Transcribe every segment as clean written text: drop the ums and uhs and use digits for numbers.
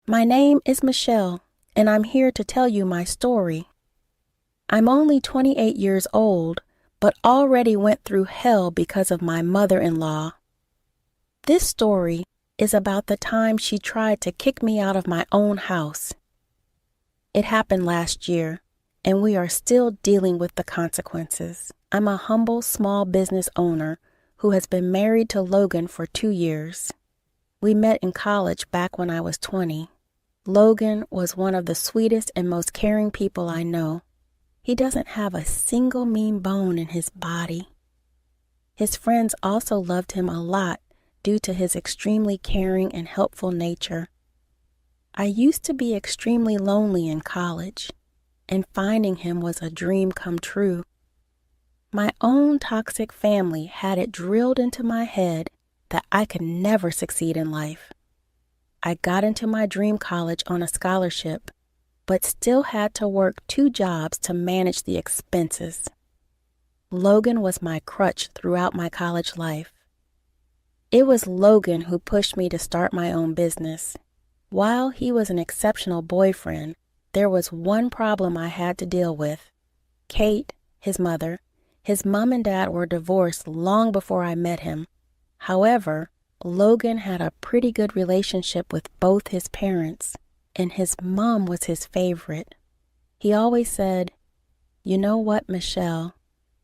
My name is Michelle, and I'm here to tell you my story. I'm only 28 years old, but already went through hell because of my mother-in-law. This story is about the time she tried to kick me out of my own house. It happened last year, and we are still dealing with the consequences. I'm a humble small business owner who has been married to Logan for 2 years. We met in college back when I was 20. Logan was one of the sweetest and most caring people I know. He doesn't have a single mean bone in his body. His friends also loved him a lot due to his extremely caring and helpful nature. I used to be extremely lonely in college, and finding him was a dream come true. My own toxic family had it drilled into my head that I could never succeed in life. I got into my dream college on a scholarship, but still had to work 2 jobs to manage the expenses. Logan was my crutch throughout my college life. It was Logan who pushed me to start my own business. While he was an exceptional boyfriend, there was one problem I had to deal with. Kate, his mother, his mom and dad were divorced long before I met him. However, Logan had a pretty good relationship with both his parents, and his mom was his favorite. He always said, "You know what, Michelle?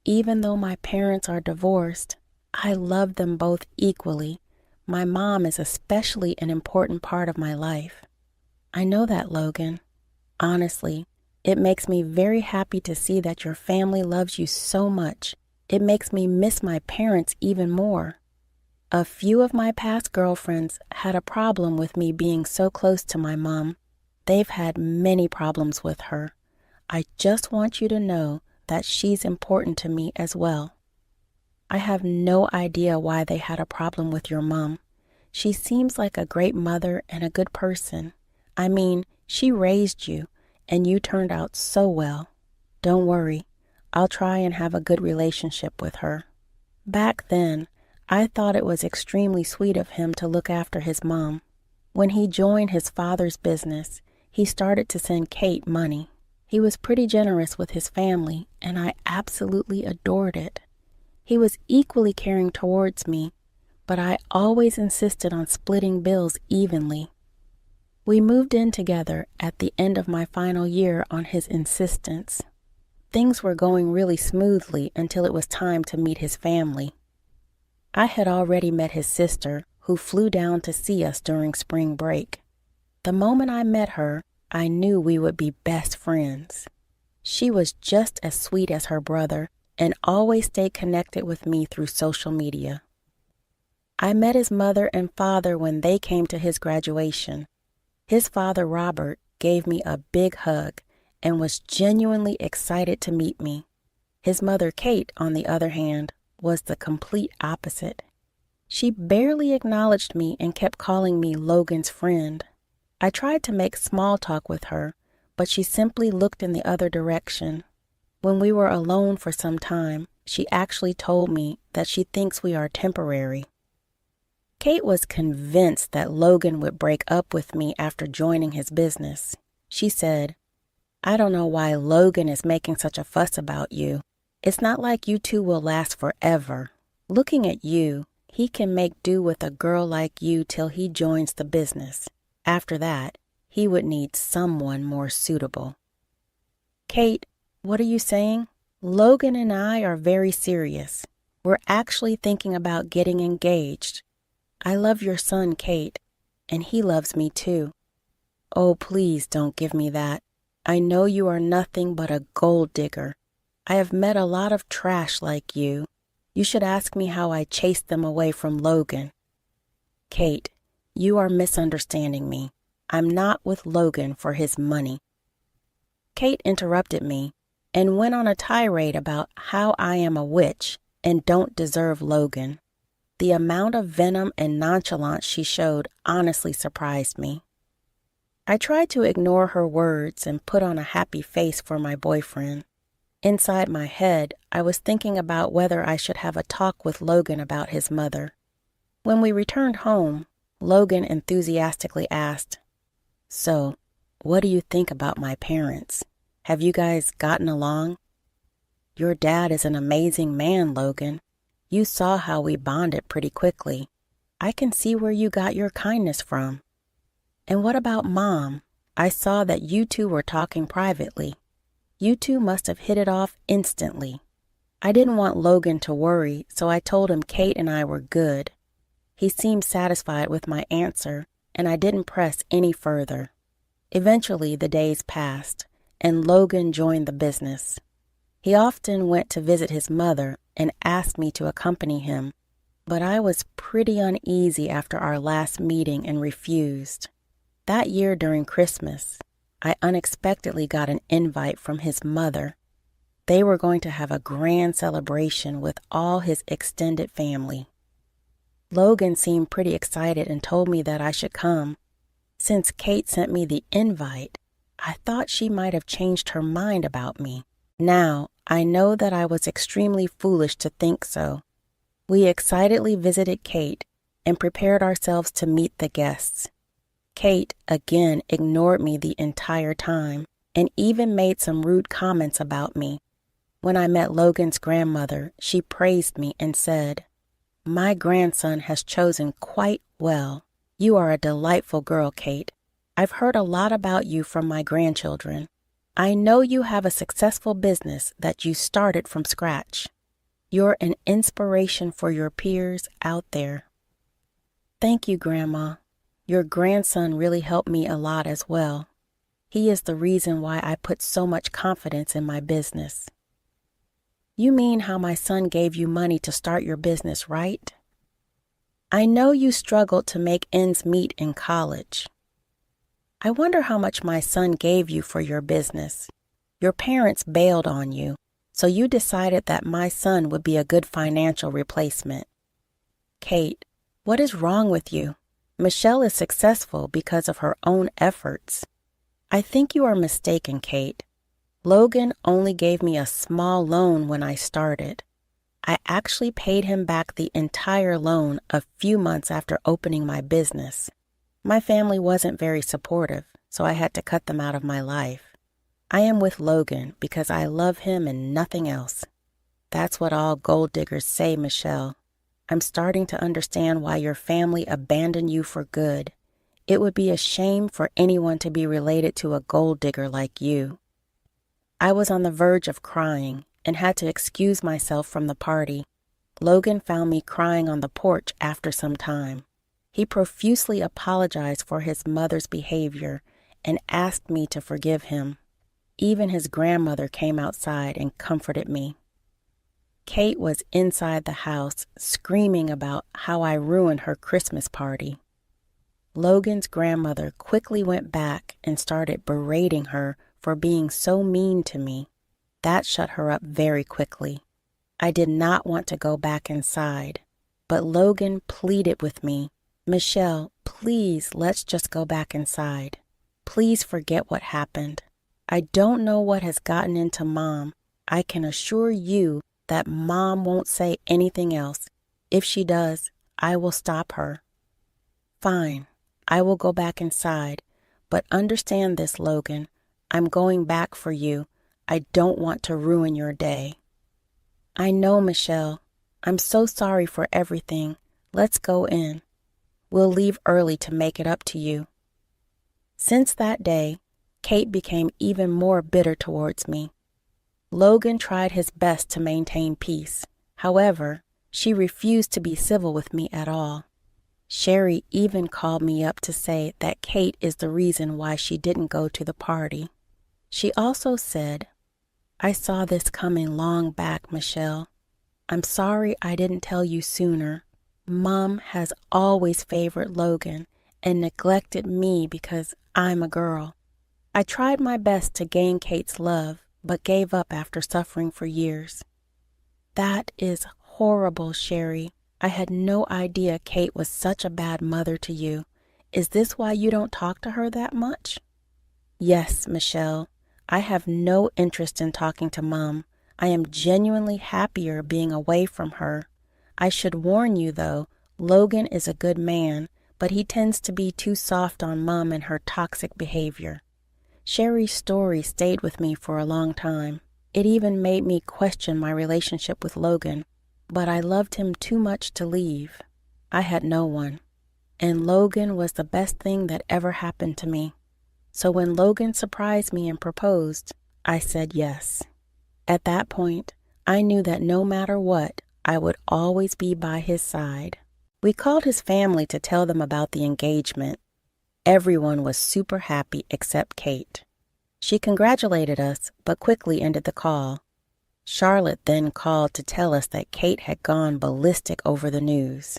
Even though my parents are divorced, I love them both equally. My mom is especially an important part of my life." I know that, Logan. Honestly, it makes me very happy to see that your family loves you so much. It makes me miss my parents even more. A few of my past girlfriends had a problem with me being so close to my mom. They've had many problems with her. I just want you to know that she's important to me as well. I have no idea why they had a problem with your mom. She seems like a great mother and a good person. I mean, she raised you, and you turned out so well. Don't worry, I'll try and have a good relationship with her. Back then, I thought it was extremely sweet of him to look after his mom. When he joined his father's business, he started to send Kate money. He was pretty generous with his family, and I absolutely adored it. He was equally caring towards me, but I always insisted on splitting bills evenly. We moved in together at the end of my final year on his insistence. Things were going really smoothly until it was time to meet his family. I had already met his sister, who flew down to see us during spring break. The moment I met her, I knew we would be best friends. She was just as sweet as her brother and always stayed connected with me through social media. I met his mother and father when they came to his graduation. His father, Robert, gave me a big hug and was genuinely excited to meet me. His mother, Kate, on the other hand, was the complete opposite. She barely acknowledged me and kept calling me Logan's friend. I tried to make small talk with her, but she simply looked in the other direction. When we were alone for some time, she actually told me that she thinks we are temporary. Kate was convinced that Logan would break up with me after joining his business. She said, "I don't know why Logan is making such a fuss about you. It's not like you two will last forever. Looking at you, he can make do with a girl like you till he joins the business. After that, he would need someone more suitable." Kate, what are you saying? Logan and I are very serious. We're actually thinking about getting engaged. I love your son, Kate, and he loves me too. Oh, please don't give me that. I know you are nothing but a gold digger. I have met a lot of trash like you. You should ask me how I chased them away from Logan. Kate, you are misunderstanding me. I'm not with Logan for his money. Kate interrupted me and went on a tirade about how I am a witch and don't deserve Logan. The amount of venom and nonchalance she showed honestly surprised me. I tried to ignore her words and put on a happy face for my boyfriend. Inside my head, I was thinking about whether I should have a talk with Logan about his mother. When we returned home, Logan enthusiastically asked, So, what do you think about my parents? Have you guys gotten along? Your dad is an amazing man, Logan. You saw how we bonded pretty quickly. I can see where you got your kindness from. And what about Mom? I saw that you two were talking privately. You two must have hit it off instantly. I didn't want Logan to worry, so I told him Kate and I were good. He seemed satisfied with my answer, and I didn't press any further. Eventually, the days passed, and Logan joined the business. He often went to visit his mother and asked me to accompany him, but I was pretty uneasy after our last meeting and refused. That year during Christmas, I unexpectedly got an invite from his mother. They were going to have a grand celebration with all his extended family. Logan seemed pretty excited and told me that I should come. Since Kate sent me the invite, I thought she might have changed her mind about me. Now, I know that I was extremely foolish to think so. We excitedly visited Kate and prepared ourselves to meet the guests. Kate again ignored me the entire time and even made some rude comments about me. When I met Logan's grandmother, she praised me and said, "My grandson has chosen quite well. You are a delightful girl, Kate. I've heard a lot about you from my grandchildren. I know you have a successful business that you started from scratch. You're an inspiration for your peers out there." Thank you, Grandma. Your grandson really helped me a lot as well. He is the reason why I put so much confidence in my business. You mean how my son gave you money to start your business, right? I know you struggled to make ends meet in college. I wonder how much my son gave you for your business. Your parents bailed on you, so you decided that my son would be a good financial replacement. Kate, what is wrong with you? Michelle is successful because of her own efforts. I think you are mistaken, Kate. Logan only gave me a small loan when I started. I actually paid him back the entire loan a few months after opening my business. My family wasn't very supportive, so I had to cut them out of my life. I am with Logan because I love him and nothing else. That's what all gold diggers say, Michelle. I'm starting to understand why your family abandoned you for good. It would be a shame for anyone to be related to a gold digger like you. I was on the verge of crying and had to excuse myself from the party. Logan found me crying on the porch after some time. He profusely apologized for his mother's behavior and asked me to forgive him. Even his grandmother came outside and comforted me. Kate was inside the house screaming about how I ruined her Christmas party. Logan's grandmother quickly went back and started berating her for being so mean to me. That shut her up very quickly. I did not want to go back inside, but Logan pleaded with me, "Michelle, please, let's just go back inside. Please forget what happened. I don't know what has gotten into Mom. I can assure you that Mom won't say anything else. If she does, I will stop her." "Fine, I will go back inside, but understand this, Logan. I'm going back for you. I don't want to ruin your day." "I know, Michelle. I'm so sorry for everything. Let's go in. We'll leave early to make it up to you." Since that day, Kate became even more bitter towards me. Logan tried his best to maintain peace. However, she refused to be civil with me at all. Sherry even called me up to say that Kate is the reason why she didn't go to the party. She also said, "I saw this coming long back, Michelle. I'm sorry I didn't tell you sooner. Mom has always favored Logan and neglected me because I'm a girl. I tried my best to gain Kate's love, but gave up after suffering for years." "That is horrible, Sherry. I had no idea Kate was such a bad mother to you. Is this why you don't talk to her that much?" "Yes, Michelle. I have no interest in talking to Mom. I am genuinely happier being away from her. I should warn you, though, Logan is a good man, but he tends to be too soft on Mom and her toxic behavior. Sherry's story stayed with me for a long time. It even made me question my relationship with Logan, but I loved him too much to leave. I had no one, and Logan was the best thing that ever happened to me. So when Logan surprised me and proposed, I said yes. At that point, I knew that no matter what, I would always be by his side. We called his family to tell them about the engagement. Everyone was super happy except Kate. She congratulated us, but quickly ended the call. Charlotte then called to tell us that Kate had gone ballistic over the news.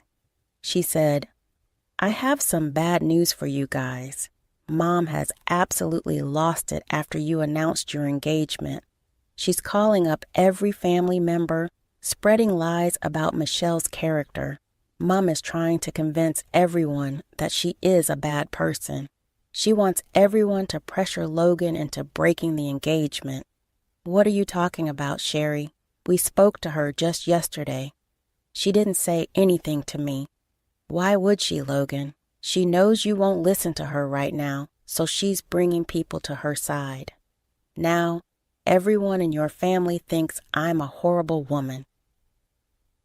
She said, "I have some bad news for you guys. Mom has absolutely lost it after you announced your engagement. She's calling up every family member, spreading lies about Michelle's character. Mom is trying to convince everyone that she is a bad person. She wants everyone to pressure Logan into breaking the engagement." "What are you talking about, Sherry? We spoke to her just yesterday. She didn't say anything to me." "Why would she, Logan? She knows you won't listen to her right now, so she's bringing people to her side. Now, everyone in your family thinks I'm a horrible woman."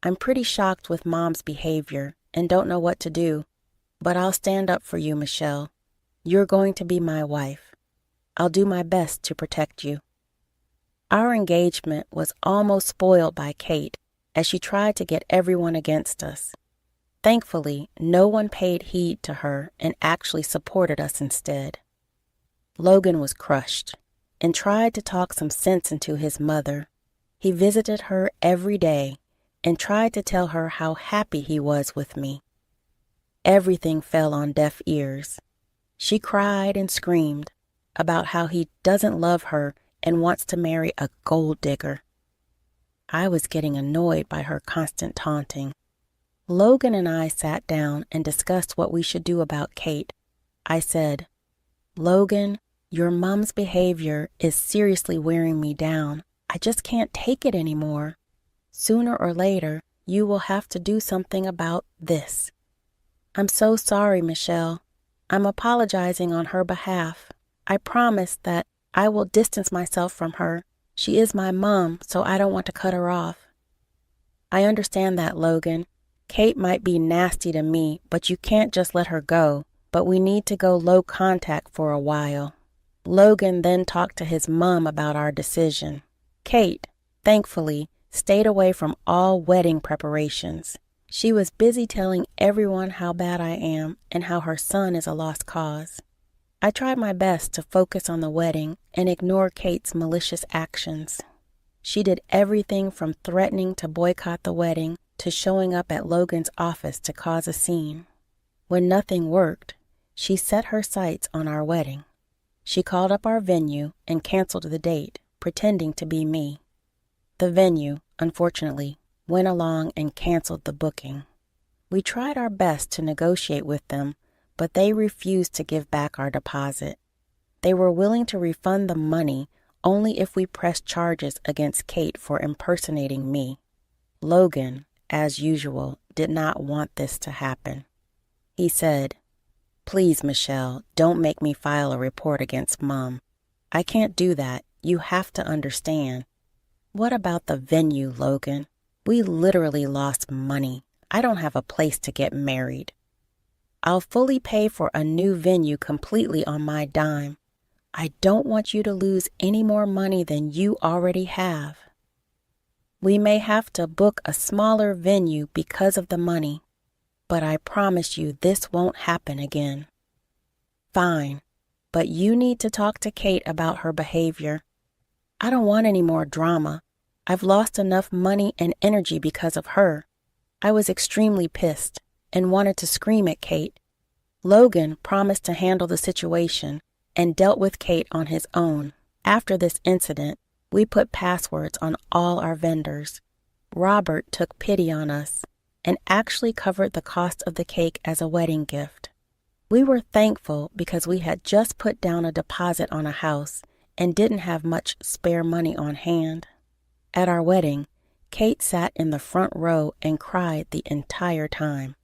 I'm pretty shocked with Mom's behavior and don't know what to do, but I'll stand up for you, Michelle. You're going to be my wife. I'll do my best to protect you. Our engagement was almost spoiled by Kate as she tried to get everyone against us. Thankfully, no one paid heed to her and actually supported us instead. Logan was crushed and tried to talk some sense into his mother. He visited her every day and tried to tell her how happy he was with me. Everything fell on deaf ears. She cried and screamed about how he doesn't love her and wants to marry a gold digger. I was getting annoyed by her constant taunting. Logan and I sat down and discussed what we should do about Kate. I said, "Logan, your mom's behavior is seriously wearing me down. I just can't take it anymore. Sooner or later, you will have to do something about this." "I'm so sorry, Michelle. I'm apologizing on her behalf. I promise that I will distance myself from her. She is my mom, so I don't want to cut her off." "I understand that, Logan. Kate might be nasty to me, but you can't just let her go. But we need to go low contact for a while." Logan then talked to his mom about our decision. Kate, thankfully, stayed away from all wedding preparations. She was busy telling everyone how bad I am and how her son is a lost cause. I tried my best to focus on the wedding and ignore Kate's malicious actions. She did everything from threatening to boycott the wedding to showing up at Logan's office to cause a scene. When nothing worked, she set her sights on our wedding. She called up our venue and canceled the date, pretending to be me. The venue, unfortunately, went along and canceled the booking. We tried our best to negotiate with them, but they refused to give back our deposit. They were willing to refund the money only if we pressed charges against Kate for impersonating me. Logan, as usual, did not want this to happen. He said, "Please, Michelle, don't make me file a report against Mom. I can't do that. You have to understand." "What about the venue, Logan? We literally lost money. I don't have a place to get married." "I'll fully pay for a new venue completely on my dime. I don't want you to lose any more money than you already have. We may have to book a smaller venue because of the money, but I promise you this won't happen again." "Fine, but you need to talk to Kate about her behavior. I don't want any more drama. I've lost enough money and energy because of her." I was extremely pissed and wanted to scream at Kate. Logan promised to handle the situation and dealt with Kate on his own. After this incident, we put passwords on all our vendors. Robert took pity on us and actually covered the cost of the cake as a wedding gift. We were thankful because we had just put down a deposit on a house and didn't have much spare money on hand. At our wedding, Kate sat in the front row and cried the entire time.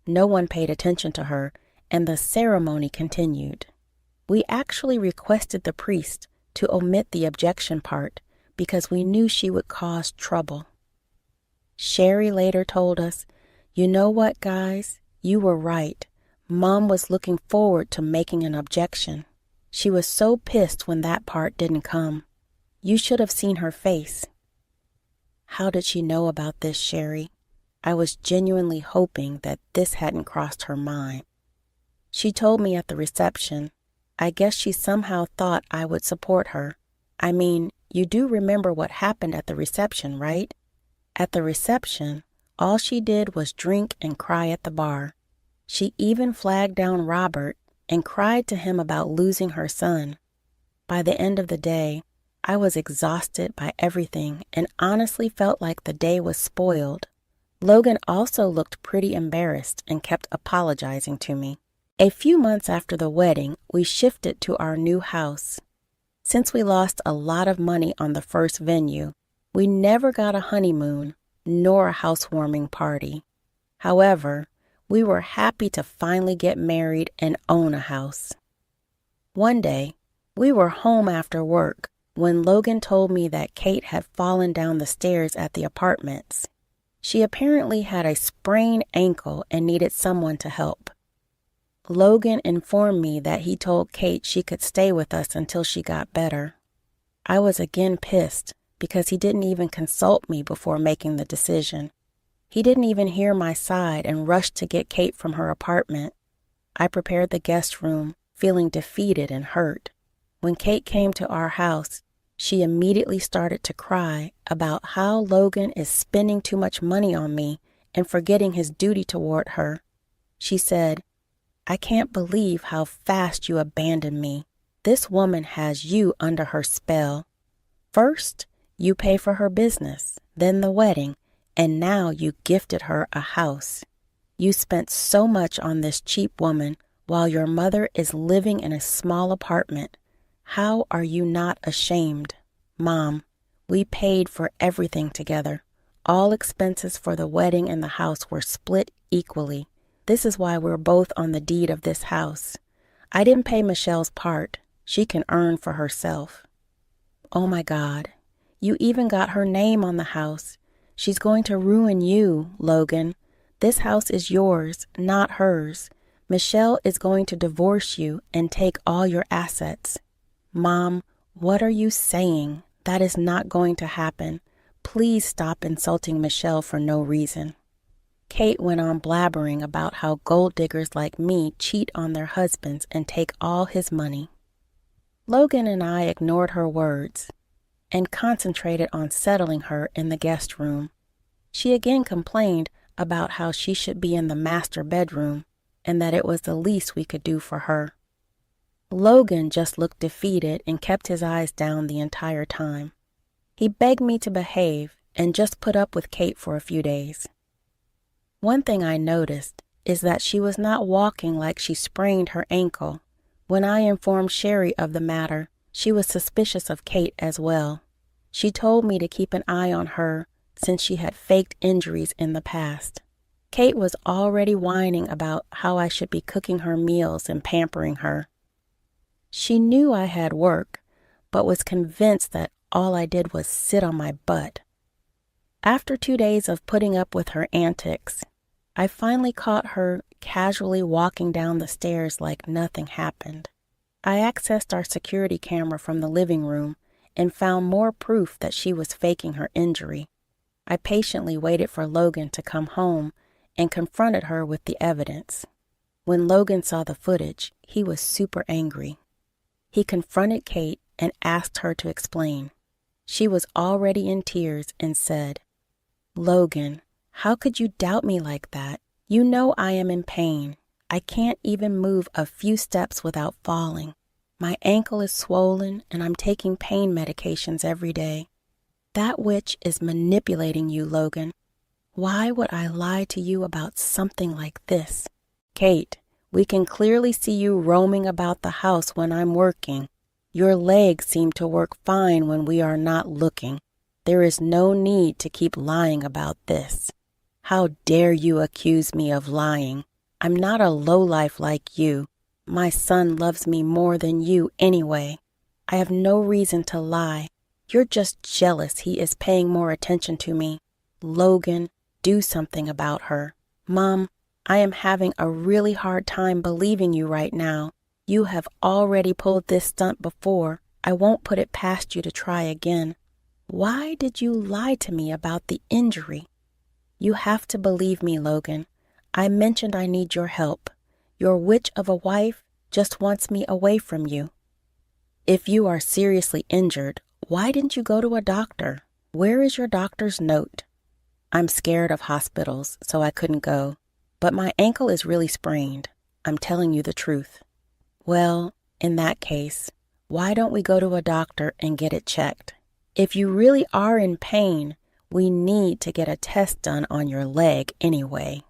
No one paid attention to her, and the ceremony continued. We actually requested the priest to omit the objection part because we knew she would cause trouble. Sherry later told us, "You know what, guys? You were right. Mom was looking forward to making an objection. She was so pissed when that part didn't come. You should have seen her face." How did she know about this, Sherry? I was genuinely hoping that this hadn't crossed her mind. She told me at the reception, I guess she somehow thought I would support her. I mean, you do remember what happened at the reception, right? At the reception, all she did was drink and cry at the bar. She even flagged down Robert and cried to him about losing her son. By the end of the day, I was exhausted by everything and honestly felt like the day was spoiled. Logan also looked pretty embarrassed and kept apologizing to me. A few months after the wedding, we shifted to our new house. Since we lost a lot of money on the first venue, we never got a honeymoon nor a housewarming party. However, we were happy to finally get married and own a house. One day, we were home after work when Logan told me that Kate had fallen down the stairs at the apartments. She apparently had a sprained ankle and needed someone to help. Logan informed me that he told Kate she could stay with us until she got better. I was again pissed because he didn't even consult me before making the decision. He didn't even hear my side and rushed to get Kate from her apartment. I prepared the guest room, feeling defeated and hurt. When Kate came to our house, she immediately started to cry about how Logan is spending too much money on me and forgetting his duty toward her. She said, "I can't believe how fast you abandoned me. This woman has you under her spell. First, you pay for her business, then the wedding, and now you gifted her a house. You spent so much on this cheap woman while your mother is living in a small apartment. How are you not ashamed? Mom, we paid for everything together. All expenses for the wedding and the house were split equally. This is why we're both on the deed of this house. I didn't pay Michelle's part. She can earn for herself." Oh my God, you even got her name on the house. She's going to ruin you, Logan. This house is yours, not hers. Michelle is going to divorce you and take all your assets. Mom, what are you saying? That is not going to happen. Please stop insulting Michelle for no reason. Kate went on blabbering about how gold diggers like me cheat on their husbands and take all his money. Logan and I ignored her words and concentrated on settling her in the guest room. She again complained about how she should be in the master bedroom and that it was the least we could do for her. Logan just looked defeated and kept his eyes down the entire time. He begged me to behave and just put up with Kate for a few days. One thing I noticed is that she was not walking like she sprained her ankle. When I informed Sherry of the matter, she was suspicious of Kate as well. She told me to keep an eye on her since she had faked injuries in the past. Kate was already whining about how I should be cooking her meals and pampering her. She knew I had work, but was convinced that all I did was sit on my butt. After 2 days of putting up with her antics, I finally caught her casually walking down the stairs like nothing happened. I accessed our security camera from the living room and found more proof that she was faking her injury. I patiently waited for Logan to come home and confronted her with the evidence. When Logan saw the footage, he was super angry. He confronted Kate and asked her to explain. She was already in tears and said, "Logan, how could you doubt me like that? You know I am in pain. I can't even move a few steps without falling. My ankle is swollen and I'm taking pain medications every day. That witch is manipulating you, Logan. Why would I lie to you about something like this? Kate, we can clearly see you roaming about the house when I'm working. Your legs seem to work fine when we are not looking. There is no need to keep lying about this. How dare you accuse me of lying? I'm not a lowlife like you. My son loves me more than you anyway. I have no reason to lie. You're just jealous he is paying more attention to me. Logan, do something about her. Mom, I am having a really hard time believing you right now. You have already pulled this stunt before. I won't put it past you to try again. Why did you lie to me about the injury? You have to believe me, Logan. I mentioned I need your help. Your witch of a wife just wants me away from you. If you are seriously injured, why didn't you go to a doctor? Where is your doctor's note? I'm scared of hospitals, so I couldn't go. But my ankle is really sprained. I'm telling you the truth. Well, in that case, why don't we go to a doctor and get it checked? If you really are in pain, we need to get a test done on your leg anyway.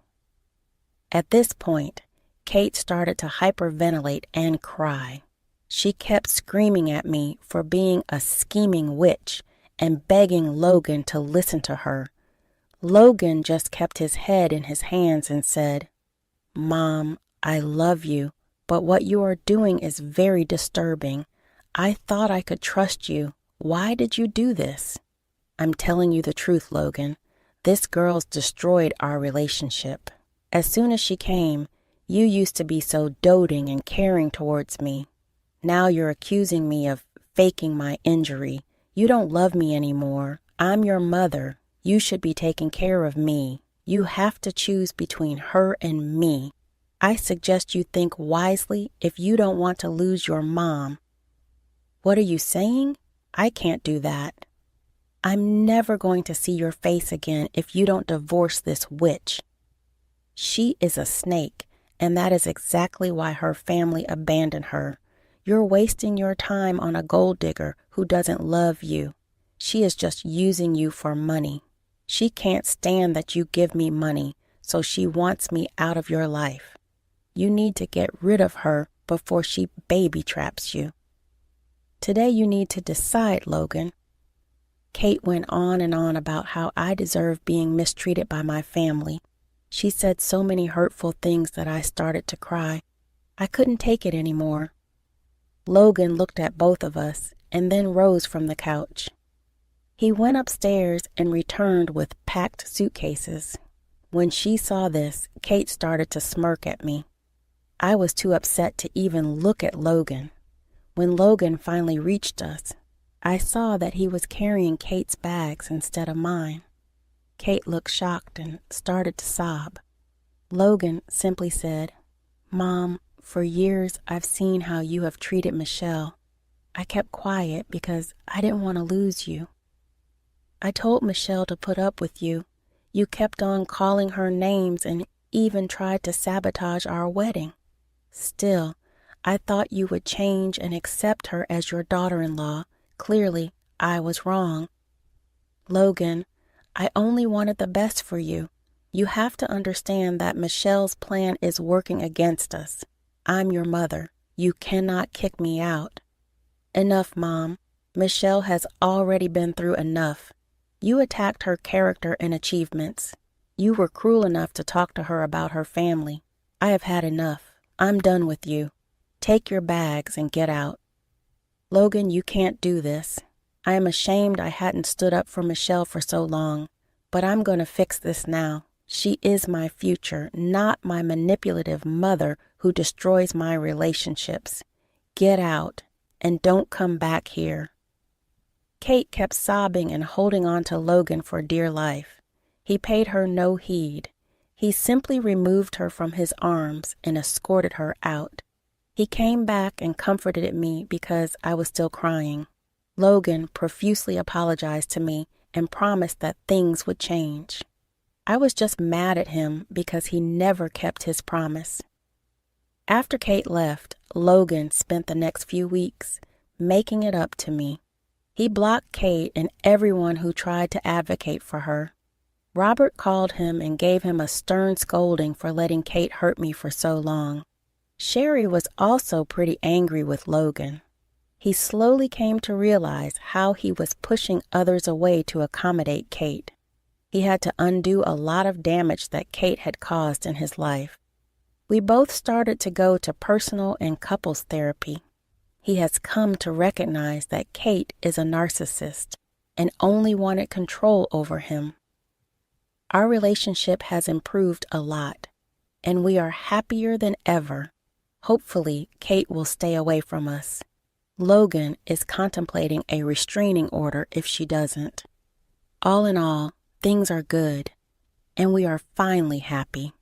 At this point, Kate started to hyperventilate and cry. She kept screaming at me for being a scheming witch and begging Logan to listen to her. Logan just kept his head in his hands and said, "Mom, I love you, but what you are doing is very disturbing. I thought I could trust you. Why did you do this?" I'm telling you the truth, Logan. This girl's destroyed our relationship. As soon as she came, you used to be so doting and caring towards me. Now you're accusing me of faking my injury. You don't love me anymore. I'm your mother. You should be taking care of me. You have to choose between her and me. I suggest you think wisely if you don't want to lose your mom. What are you saying? I can't do that. I'm never going to see your face again if you don't divorce this witch. She is a snake, and that is exactly why her family abandoned her. You're wasting your time on a gold digger who doesn't love you. She is just using you for money. She can't stand that you give me money, so she wants me out of your life. You need to get rid of her before she baby traps you. Today you need to decide, Logan. Kate went on and on about how I deserve being mistreated by my family. She said so many hurtful things that I started to cry. I couldn't take it anymore. Logan looked at both of us and then rose from the couch. He went upstairs and returned with packed suitcases. When she saw this, Kate started to smirk at me. I was too upset to even look at Logan. When Logan finally reached us, I saw that he was carrying Kate's bags instead of mine. Kate looked shocked and started to sob. Logan simply said, "Mom, for years I've seen how you have treated Michelle. I kept quiet because I didn't want to lose you. I told Michelle to put up with you. You kept on calling her names and even tried to sabotage our wedding. Still, I thought you would change and accept her as your daughter-in-law. Clearly, I was wrong. Logan, I only wanted the best for you. You have to understand that Michelle's plan is working against us. I'm your mother. You cannot kick me out." "Enough, Mom. Michelle has already been through enough. You attacked her character and achievements. You were cruel enough to talk to her about her family. I have had enough. I'm done with you. Take your bags and get out." "Logan, you can't do this. I am ashamed I hadn't stood up for Michelle for so long, but I'm going to fix this now. She is my future, not my manipulative mother who destroys my relationships. Get out and don't come back here." Kate kept sobbing and holding on to Logan for dear life. He paid her no heed. He simply removed her from his arms and escorted her out. He came back and comforted me because I was still crying. Logan profusely apologized to me and promised that things would change. I was just mad at him because he never kept his promise. After Kate left, Logan spent the next few weeks making it up to me. He blocked Kate and everyone who tried to advocate for her. Robert called him and gave him a stern scolding for letting Kate hurt me for so long. Sherry was also pretty angry with Logan. He slowly came to realize how he was pushing others away to accommodate Kate. He had to undo a lot of damage that Kate had caused in his life. We both started to go to personal and couples therapy. He has come to recognize that Kate is a narcissist and only wanted control over him. Our relationship has improved a lot, and we are happier than ever. Hopefully, Kate will stay away from us. Logan is contemplating a restraining order if she doesn't. All in all, things are good, and we are finally happy.